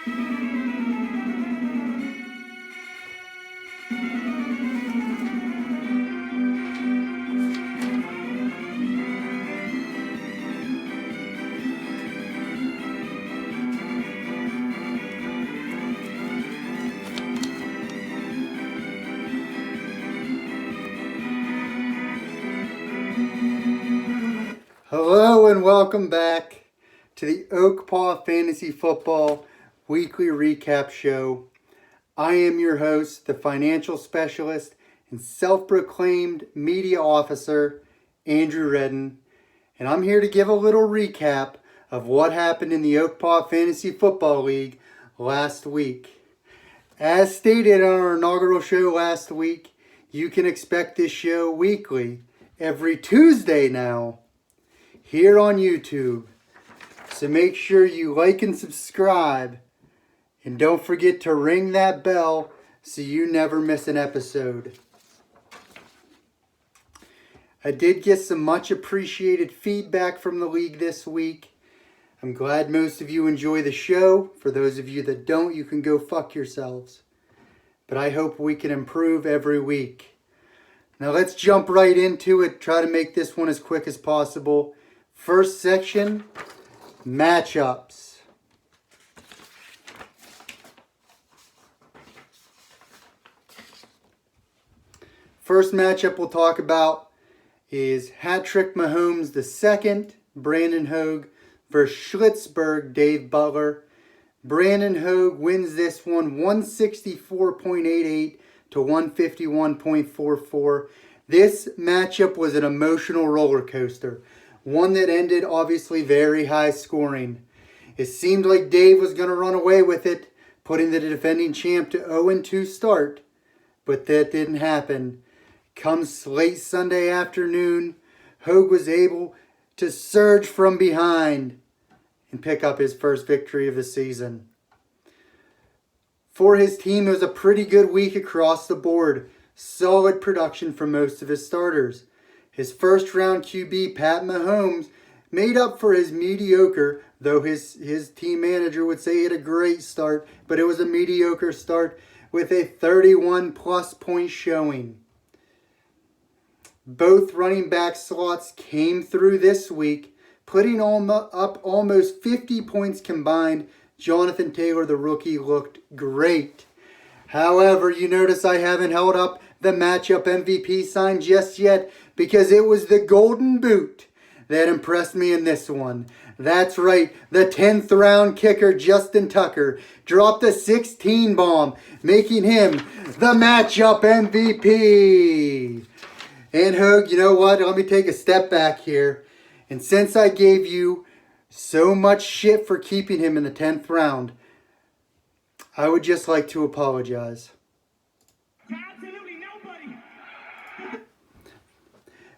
Hello and welcome back to the OKPA Fantasy Football Weekly Recap Show. I am your host, the financial specialist and self-proclaimed media officer, Andrew Redden, and I'm here to give a little recap of what happened in the OKPA Fantasy Football League last week. As stated on our inaugural show last week, you can expect this show weekly, every Tuesday now, here on YouTube. So make sure you like and subscribe. And don't forget to ring that bell so you never miss an episode. I did get some much appreciated feedback from the league this week. I'm glad most of you enjoy the show. For those of you that don't, you can go fuck yourselves. But I hope we can improve every week. Now let's jump right into it. Try to make this one as quick as possible. First section, matchups. First matchup we'll talk about is Hat-Trick Mahomes II, Brandon Hogue, versus Schlitzberg, Dave Butler. Brandon Hogue wins this one 164.88 to 151.44. This matchup was an emotional roller coaster. One that ended obviously very high scoring. It seemed like Dave was going to run away with it, putting the defending champ to 0-2 start, but that didn't happen. Come late Sunday afternoon, Hogue was able to surge from behind and pick up his first victory of the season. For his team, it was a pretty good week across the board. Solid production from most of his starters. His first-round QB, Pat Mahomes, made up for his mediocre, though his team manager would say he had a great start, but it was a mediocre start with a 31-plus point showing. Both running back slots came through this week, putting up almost 50 points combined. Jonathan Taylor, the rookie, looked great. However, you notice I haven't held up the matchup MVP sign just yet because it was the golden boot that impressed me in this one. That's right, the 10th round kicker Justin Tucker dropped a 16 bomb, making him the matchup MVP. And Hogue, you know what? Let me take a step back here. And since I gave you so much shit for keeping him in the 10th round, I would just like to apologize. Absolutely nobody.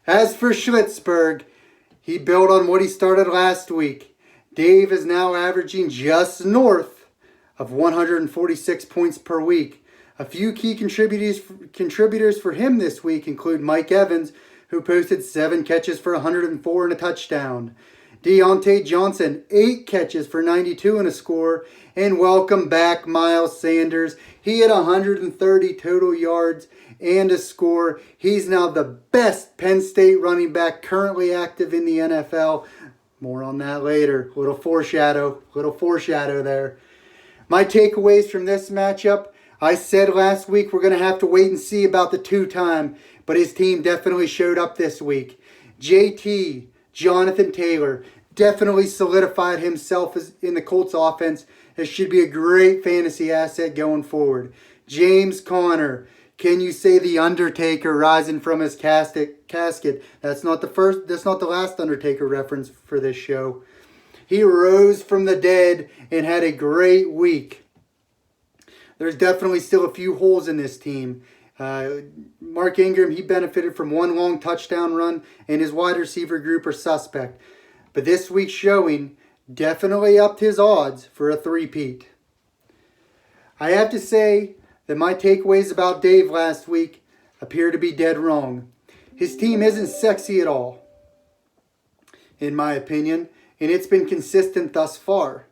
As for Schlitzberg, he built on what he started last week. Dave is now averaging just north of 146 points per week. A few key contributors for him this week include Mike Evans, who posted 7 catches for 104 and a touchdown. Deontay Johnson, 8 catches for 92 and a score. And welcome back, Miles Sanders. He had 130 total yards and a score. He's now the best Penn State running back currently active in the NFL. More on that later. Little foreshadow there. My takeaways from this matchup: I said last week we're going to have to wait and see about the 2-time, but his team definitely showed up this week. JT, Jonathan Taylor, definitely solidified himself as in the Colts offense. This should be a great fantasy asset going forward. James Conner, can you say the Undertaker rising from his casket? That's not the last Undertaker reference for this show. He rose from the dead and had a great week. There's definitely still a few holes in this team. Mark Ingram, he benefited from one long touchdown run, and his wide receiver group are suspect. But this week's showing definitely upped his odds for a three-peat. I have to say that my takeaways about Dave last week appear to be dead wrong. His team isn't sexy at all, in my opinion, and it's been consistent thus far.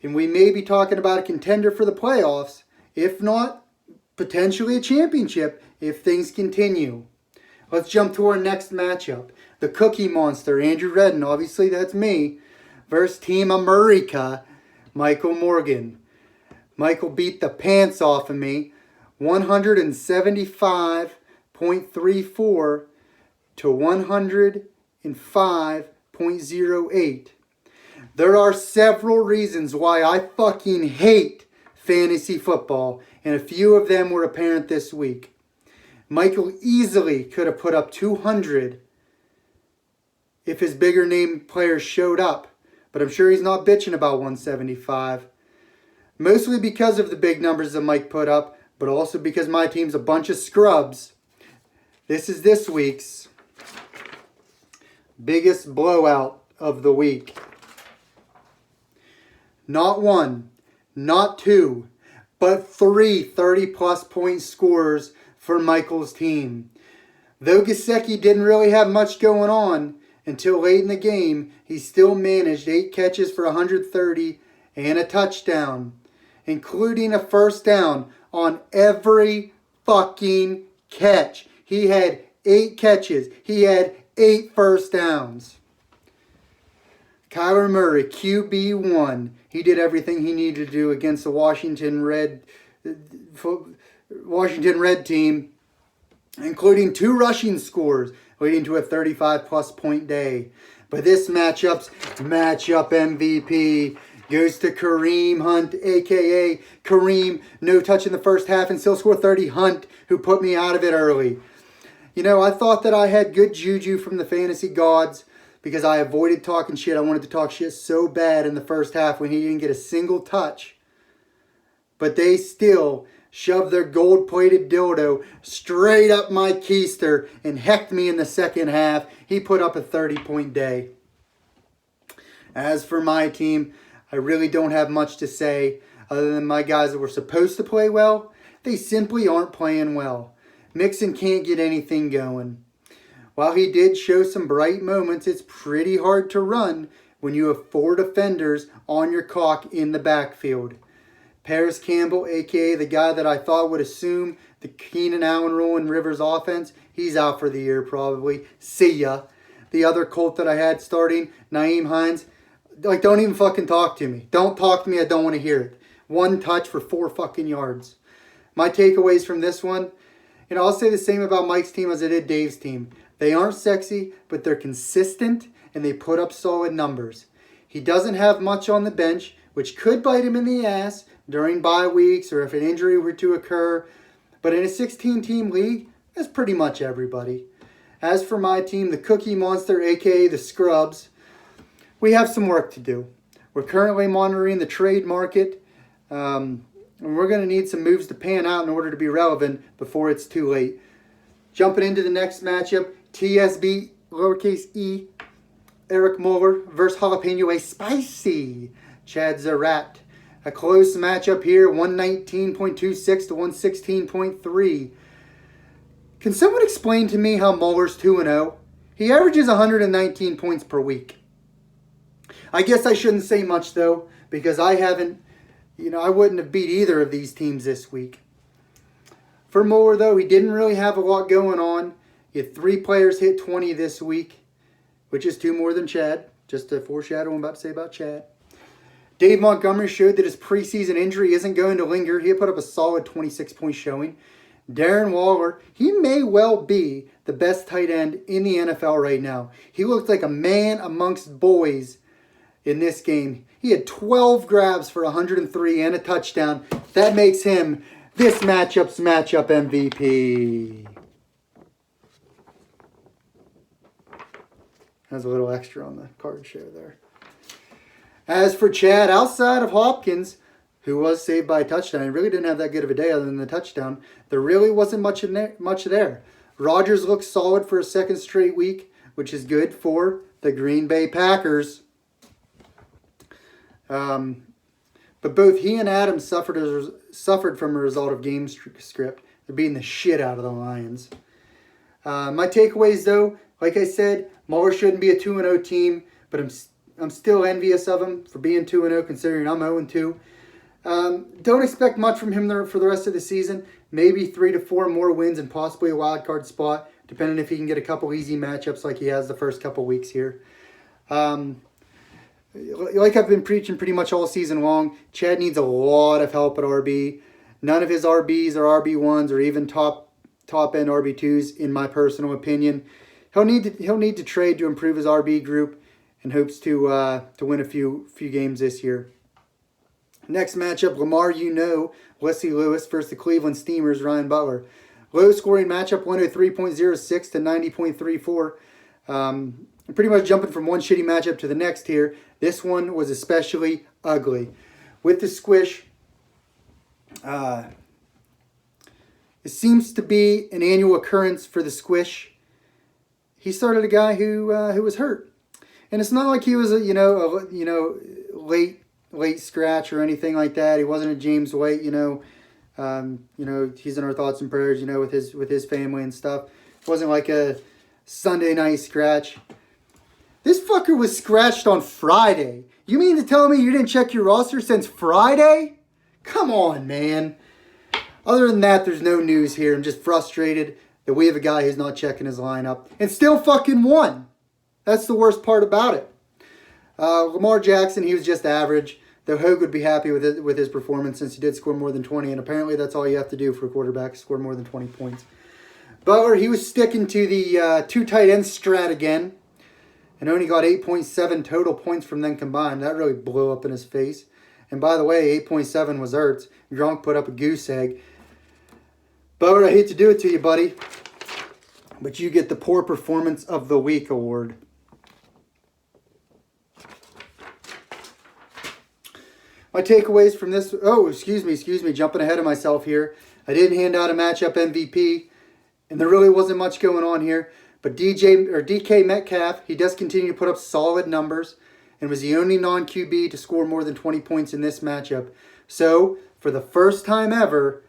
And we may be talking about a contender for the playoffs, if not potentially a championship if things continue. Let's jump to our next matchup. The Cookie Monster, Andrew Redden, obviously that's me, versus Team America, Michael Morgan. Michael beat the pants off of me, 175.34 to 105.08. There are several reasons why I fucking hate fantasy football, and a few of them were apparent this week. Michael easily could have put up 200 if his bigger name players showed up, but I'm sure he's not bitching about 175. Mostly because of the big numbers that Mike put up, but also because my team's a bunch of scrubs. This is this week's biggest blowout of the week. Not one, not two, but three 30-plus point scorers for Michael's team. Though Gesicki didn't really have much going on until late in the game, he still managed 8 catches for 130 and a touchdown, including a first down on every fucking catch. He had 8 catches. He had 8 first downs. Kyler Murray, QB1. He did everything he needed to do against the Washington Red team, including 2 rushing scores, leading to a 35-plus point day. But this matchup MVP goes to Kareem Hunt, a.k.a. Kareem, no touch in the first half and still scored 30. Hunt, who put me out of it early. You know, I thought that I had good juju from the fantasy gods because I avoided talking shit. I wanted to talk shit so bad in the first half when he didn't get a single touch. But they still shoved their gold-plated dildo straight up my keister and hecked me in the second half. He put up a 30-point day. As for my team, I really don't have much to say other than my guys that were supposed to play well, they simply aren't playing well. Mixon can't get anything going. While he did show some bright moments, it's pretty hard to run when you have 4 defenders on your cock in the backfield. Paris Campbell, a.k.a. the guy that I thought would assume the Keenan Allen role in Rivers' offense, he's out for the year probably. See ya. The other Colt that I had starting, Nyheim Hines, don't even fucking talk to me. Don't talk to me. I don't want to hear it. 1 touch for 4 fucking yards. My takeaways from this one, I'll say the same about Mike's team as I did Dave's team. They aren't sexy, but they're consistent and they put up solid numbers. He doesn't have much on the bench, which could bite him in the ass during bye weeks or if an injury were to occur. But in a 16-team league, that's pretty much everybody. As for my team, the Cookie Monster, a.k.a. the Scrubs, we have some work to do. We're currently monitoring the trade market, and we're going to need some moves to pan out in order to be relevant before it's too late. Jumping into the next matchup, TSB, lowercase e, Eric Muller versus Jalapeno A Spicy, Chad Zarat. A close matchup here, 119.26 to 116.3. Can someone explain to me how Muller's 2-0? He averages 119 points per week. I guess I shouldn't say much, though, because I wouldn't have beat either of these teams this week. For Muller, though, he didn't really have a lot going on. He had 3 players hit 20 this week, which is 2 more than Chad. Just to foreshadow what I'm about to say about Chad. Dave Montgomery showed that his preseason injury isn't going to linger. He put up a solid 26-point showing. Darren Waller, he may well be the best tight end in the NFL right now. He looked like a man amongst boys in this game. He had 12 grabs for 103 and a touchdown. That makes him this matchup MVP. Has a little extra on the card show there. As for Chad, outside of Hopkins, who was saved by a touchdown, he really didn't have that good of a day other than the touchdown. There really wasn't much there. Rodgers looked solid for a second straight week, which is good for the Green Bay Packers. But both he and Adams suffered from a result of game script. They're beating the shit out of the Lions. My takeaways, though, like I said, Muller shouldn't be a 2-0 team, but I'm still envious of him for being 2-0 considering I'm 0-2. Don't expect much from him there for the rest of the season. Maybe 3 to 4 more wins and possibly a wild card spot, depending if he can get a couple easy matchups like he has the first couple weeks here. Like I've been preaching pretty much all season long, Chad needs a lot of help at RB. None of his RBs are RB1s or even top end RB2s, in my personal opinion. He'll need to trade to improve his RB group, and hopes to win a few games this year. Next matchup, Lamar Wesley Lewis versus the Cleveland Steamers, Ryan Butler. Low scoring matchup, 103.06 to 90.34. Pretty much jumping from one shitty matchup to the next here. This one was especially ugly. With the squish, it seems to be an annual occurrence for the squish. He started a guy who was hurt, and it's not like he was a late scratch or anything like that. He wasn't a James White, he's in our thoughts and prayers, with his family and stuff. It wasn't like a Sunday night scratch. This fucker was scratched on Friday. You mean to tell me you didn't check your roster since Friday? Come on, man. Other than that, there's no news here. I'm just frustrated that we have a guy who's not checking his lineup and still fucking won. That's the worst part about it. Lamar Jackson, he was just average, though Hogue would be happy with his performance since he did score more than 20, and apparently that's all you have to do for a quarterback, score more than 20 points. Butler, he was sticking to the 2 tight end strat again, and only got 8.7 total points from them combined. That really blew up in his face. And by the way, 8.7 was Ertz. Gronk put up a goose egg. Butler, I hate to do it to you, buddy, but you get the Poor Performance of the Week award. My takeaways from this... Oh, excuse me. Jumping ahead of myself here. I didn't hand out a matchup MVP, and there really wasn't much going on here. But DK Metcalf, he does continue to put up solid numbers and was the only non-QB to score more than 20 points in this matchup. So, for the first time ever,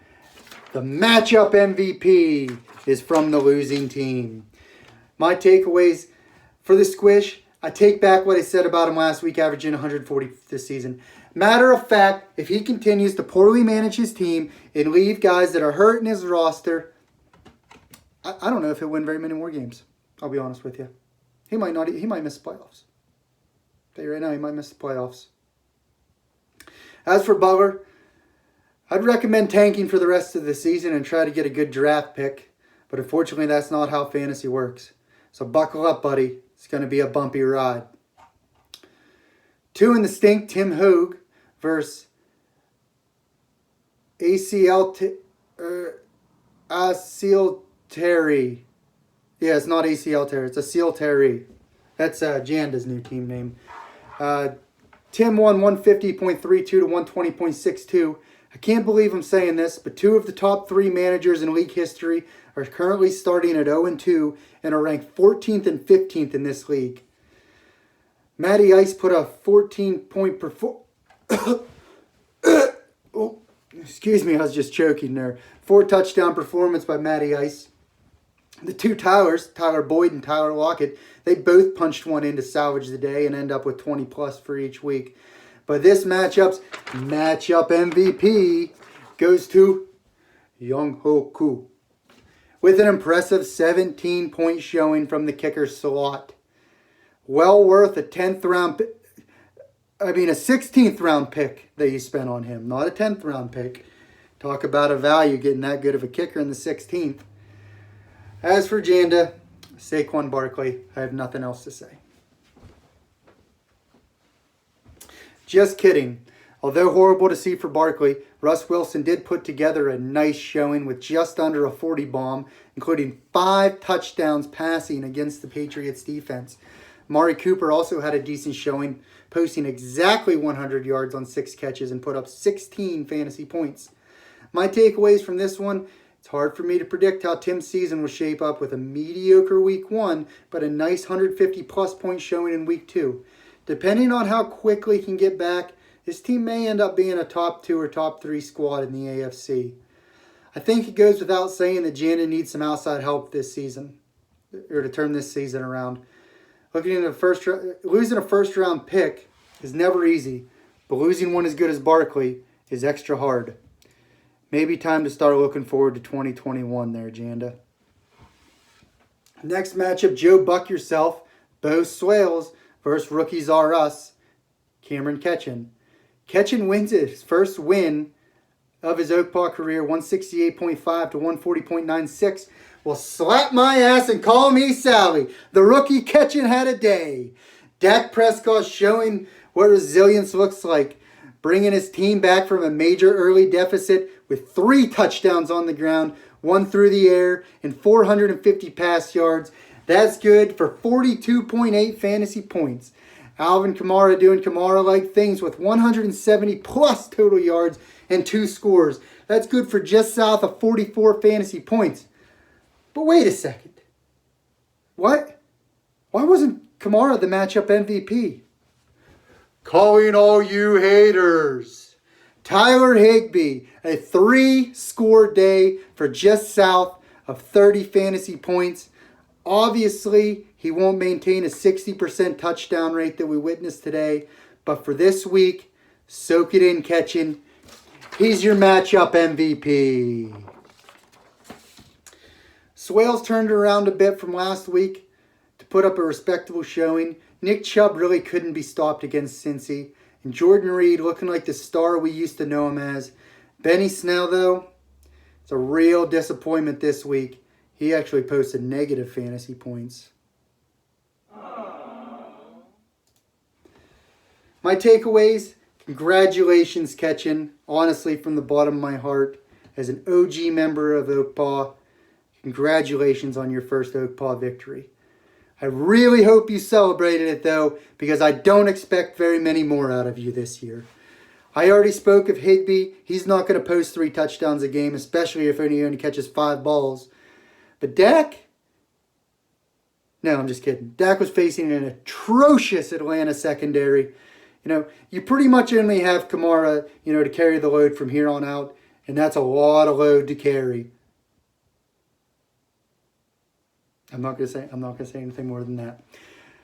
the matchup MVP is from the losing team. My takeaways for the squish, I take back what I said about him last week, averaging 140 this season. Matter of fact, if he continues to poorly manage his team and leave guys that are hurt in his roster, I don't know if he'll win very many more games. I'll be honest with you. He might miss the playoffs. I'll tell you right now, he might miss the playoffs. As for Butler, I'd recommend tanking for the rest of the season and try to get a good draft pick. But unfortunately, that's not how fantasy works. So buckle up, buddy. It's going to be a bumpy ride. 2 in the stink, Tim Hogue versus ACL Terry. Yeah, it's not ACL Terry. It's ACL Terry. That's Janda's new team name. Tim won 150.32 to 120.62. I can't believe I'm saying this, but 2 of the top 3 managers in league history are currently starting at 0-2 and are ranked 14th and 15th in this league. Matty Ice put a 14-point oh, excuse me, I was just choking there. 4 touchdown performance by Matty Ice. The 2 Tylers, Tyler Boyd and Tyler Lockett, they both punched one in to salvage the day and end up with 20 plus for each week. But this matchup MVP goes to Young Ho Koo with an impressive 17-point showing from the kicker slot. Well worth a 16th round pick that you spent on him, not a 10th round pick. Talk about a value getting that good of a kicker in the 16th. As for Janda, Saquon Barkley, I have nothing else to say. Just kidding. Although horrible to see for Barkley, Russ Wilson did put together a nice showing with just under a 40 bomb, including 5 touchdowns passing against the Patriots defense. Amari Cooper also had a decent showing, posting exactly 100 yards on 6 catches and put up 16 fantasy points. My takeaways from this one: it's hard for me to predict how Tim's season will shape up with a mediocre week 1, but a nice 150 plus point showing in week 2. Depending on how quickly he can get back, this team may end up being a top 2 or top 3 squad in the AFC. I think it goes without saying that Janda needs some outside help this season, or to turn this season around. Looking in the losing a first round pick is never easy, but losing one as good as Barkley is extra hard. Maybe time to start looking forward to 2021 there, Janda. Next matchup, Joe Buck Yourself, Bo Swales versus Rookies R Us, Cameron Ketchen. Ketchen wins his first win of his OKPA career, 168.5 to 140.96. Well, slap my ass and call me Sally. The rookie Ketchen had a day. Dak Prescott showing what resilience looks like, bringing his team back from a major early deficit with 3 touchdowns on the ground, 1 through the air, and 450 pass yards. That's good for 42.8 fantasy points. Alvin Kamara doing Kamara-like things with 170 plus total yards and 2 scores. That's good for just south of 44 fantasy points. But wait a second. What? Why wasn't Kamara the matchup MVP? Calling all you haters. Tyler Higbee, a 3-score day for just south of 30 fantasy points. Obviously, he won't maintain a 60% touchdown rate that we witnessed today. But for this week, soak it in, Ketchen. He's your matchup MVP. Swales turned around a bit from last week to put up a respectable showing. Nick Chubb really couldn't be stopped against Cincy. And Jordan Reed looking like the star we used to know him as. Benny Snell, though, it's a real disappointment this week. He actually posted negative fantasy points. My takeaways, congratulations, Ketchen. Honestly, from the bottom of my heart, as an OG member of OKPA, congratulations on your first OKPA victory. I really hope you celebrated it, though, because I don't expect very many more out of you this year. I already spoke of Higbee. He's not going to post 3 touchdowns a game, especially if he only catches 5 balls. But Dak? No, I'm just kidding. Dak was facing an atrocious Atlanta secondary. You pretty much only have Kamara, to carry the load from here on out, and that's a lot of load to carry. I'm not gonna say anything more than that.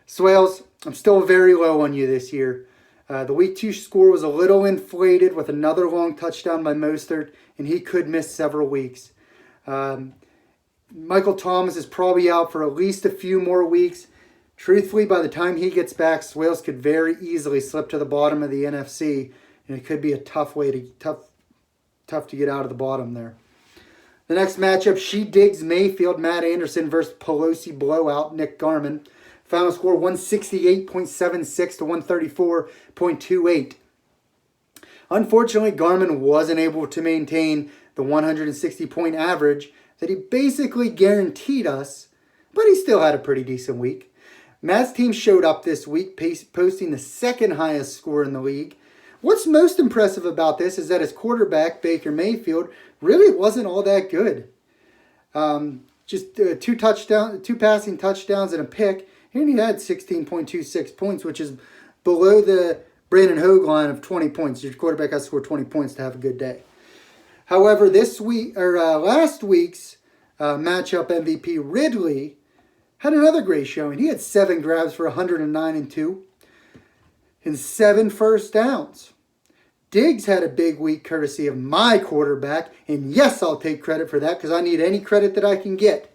Swales, I'm still very low on you this year. The week 2 score was a little inflated with another long touchdown by Mostert, and he could miss several weeks. Michael Thomas is probably out for at least a few more weeks. Truthfully, by the time he gets back, Swales could very easily slip to the bottom of the NFC, and it could be a tough to get out of the bottom there. The next matchup, She Digs Mayfield, Matt Anderson versus Pelosi Blowout, Nick Garman. Final score 168.76 to 134.28. Unfortunately, Garman wasn't able to maintain the 160-point average that he basically guaranteed us, but he still had a pretty decent week. Matt's team showed up this week, posting the 2nd highest score in the league. What's most impressive about this is that his quarterback, Baker Mayfield, really wasn't all that good. Just 2 passing touchdowns and a pick. He only had 16.26 points, which is below the Brandon Hogue line of 20 points. Your quarterback has to score 20 points to have a good day. However, last week's matchup MVP, Ridley, had another great showing. He had 7 grabs for 109 and 2 and 7 first downs. Diggs had a big week courtesy of my quarterback, and yes, I'll take credit for that because I need any credit that I can get.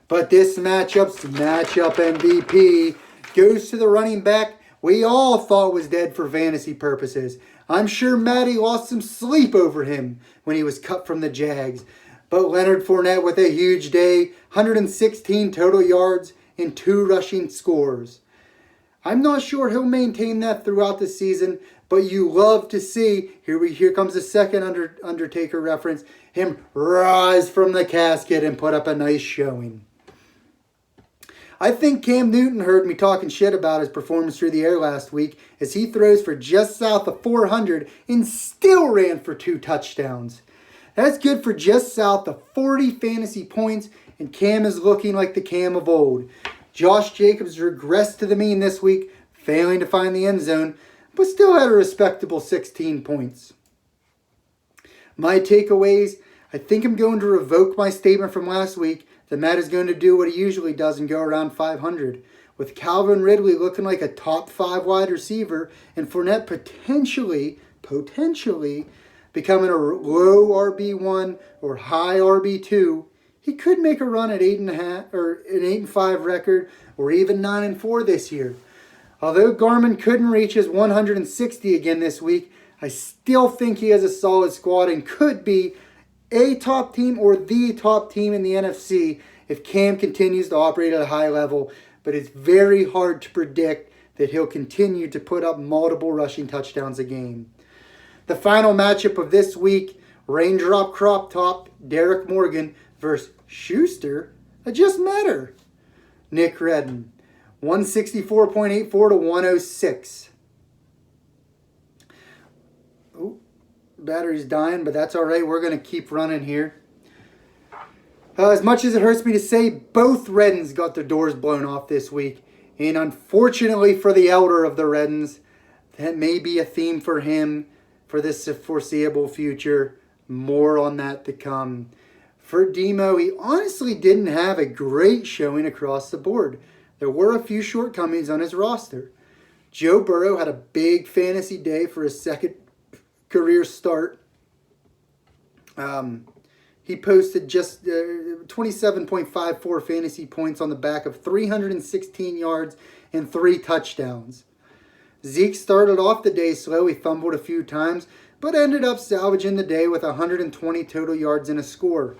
But this matchup MVP goes to the running back we all thought was dead for fantasy purposes. I'm sure Matty lost some sleep over him when he was cut from the Jags. But Leonard Fournette with a huge day, 116 total yards and 2 rushing scores. I'm not sure he'll maintain that throughout the season, but you love to see, here comes a second Undertaker reference, him rise from the casket and put up a nice showing. I think Cam Newton heard me talking shit about his performance through the air last week as he throws for just south of 400 and still ran for 2 touchdowns. That's good for just south of 40 fantasy points, and Cam is looking like the Cam of old. Josh Jacobs regressed to the mean this week, failing to find the end zone, but still had a respectable 16 points. My takeaways, I think I'm going to revoke my statement from last week that Matt is going to do what he usually does and go around 500. with Calvin Ridley looking like a top 5 wide receiver and Fournette potentially becoming a low RB1 or high RB2, he could make a run at 8.5 or an 8-5 record or even 9-4 this year. Although Garmin couldn't reach his 160 again this week, I still think he has a solid squad and could be a top team or the top team in the NFC if Cam continues to operate at a high level, but it's very hard to predict that he'll continue to put up multiple rushing touchdowns a game. The final matchup of this week, Raindrop Crop Top, Derek Morgan versus Schuster. I just met her. Nick Redden, 164.84 to 106. Ooh, battery's dying, but that's all right. We're going to keep running here. As much as it hurts me to say, both Reddens got their doors blown off this week. And unfortunately for the elder of the Reddens, that may be a theme for him for this foreseeable future. More on that to come. For Demo, he honestly didn't have a great showing across the board. There were a few shortcomings on his roster. Joe Burrow had a big fantasy day for his second career start. He posted just 27.54 fantasy points on the back of 316 yards and 3 touchdowns. Zeke started off the day slow. He fumbled a few times, but ended up salvaging the day with 120 total yards and a score.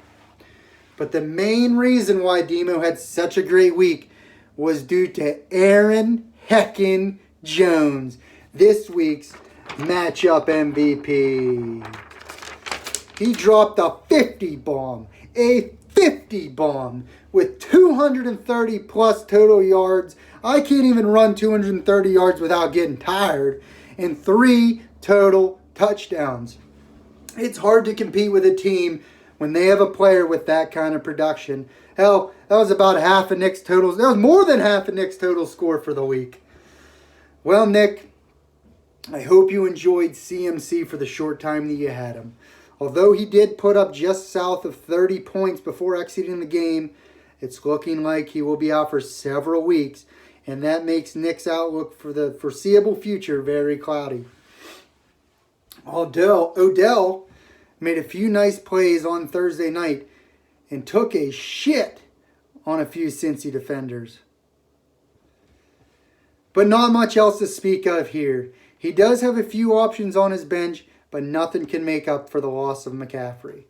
But the main reason why Demo had such a great week was due to Aaron Heckin Jones, this week's matchup MVP. He dropped a 50 bomb with 230 plus total yards. I can't even run 230 yards without getting tired, and 3 total touchdowns. It's hard to compete with a team when they have a player with that kind of production. Hell, that was about half of Nick's total. That was more than half of Nick's total score for the week. Well, Nick, I hope you enjoyed CMC for the short time that you had him. Although he did put up just south of 30 points before exiting the game, it's looking like he will be out for several weeks, and that makes Nick's outlook for the foreseeable future very cloudy. Odell made a few nice plays on Thursday night and took a shit on a few Cincy defenders. But not much else to speak of here. He does have a few options on his bench, but nothing can make up for the loss of McCaffrey.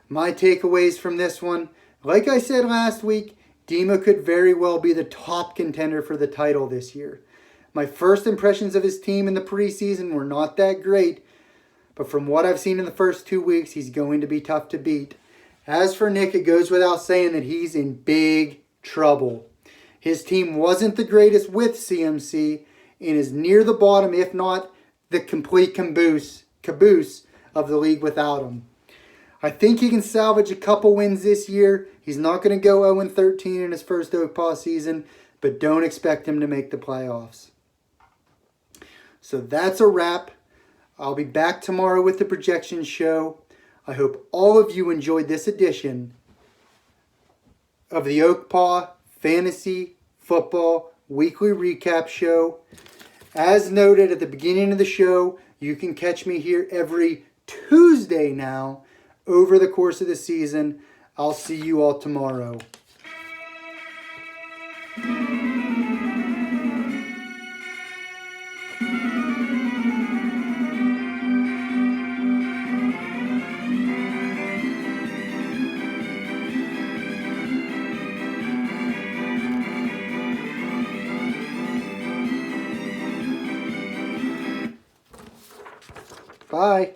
My takeaways from this one, like I said last week, Demo could very well be the top contender for the title this year. My first impressions of his team in the preseason were not that great, but from what I've seen in the first 2 weeks, he's going to be tough to beat. As for Nick, it goes without saying that he's in big trouble. His team wasn't the greatest with CMC and is near the bottom, if not the complete caboose of the league without him. I think he can salvage a couple wins this year. He's not going to go 0-13 in his first OKPA season, but don't expect him to make the playoffs. So that's a wrap. I'll be back tomorrow with the projection show. I hope all of you enjoyed this edition of the OKPA Fantasy Football Weekly Recap Show. As noted at the beginning of the show, you can catch me here every Tuesday now over the course of the season. I'll see you all tomorrow. Bye.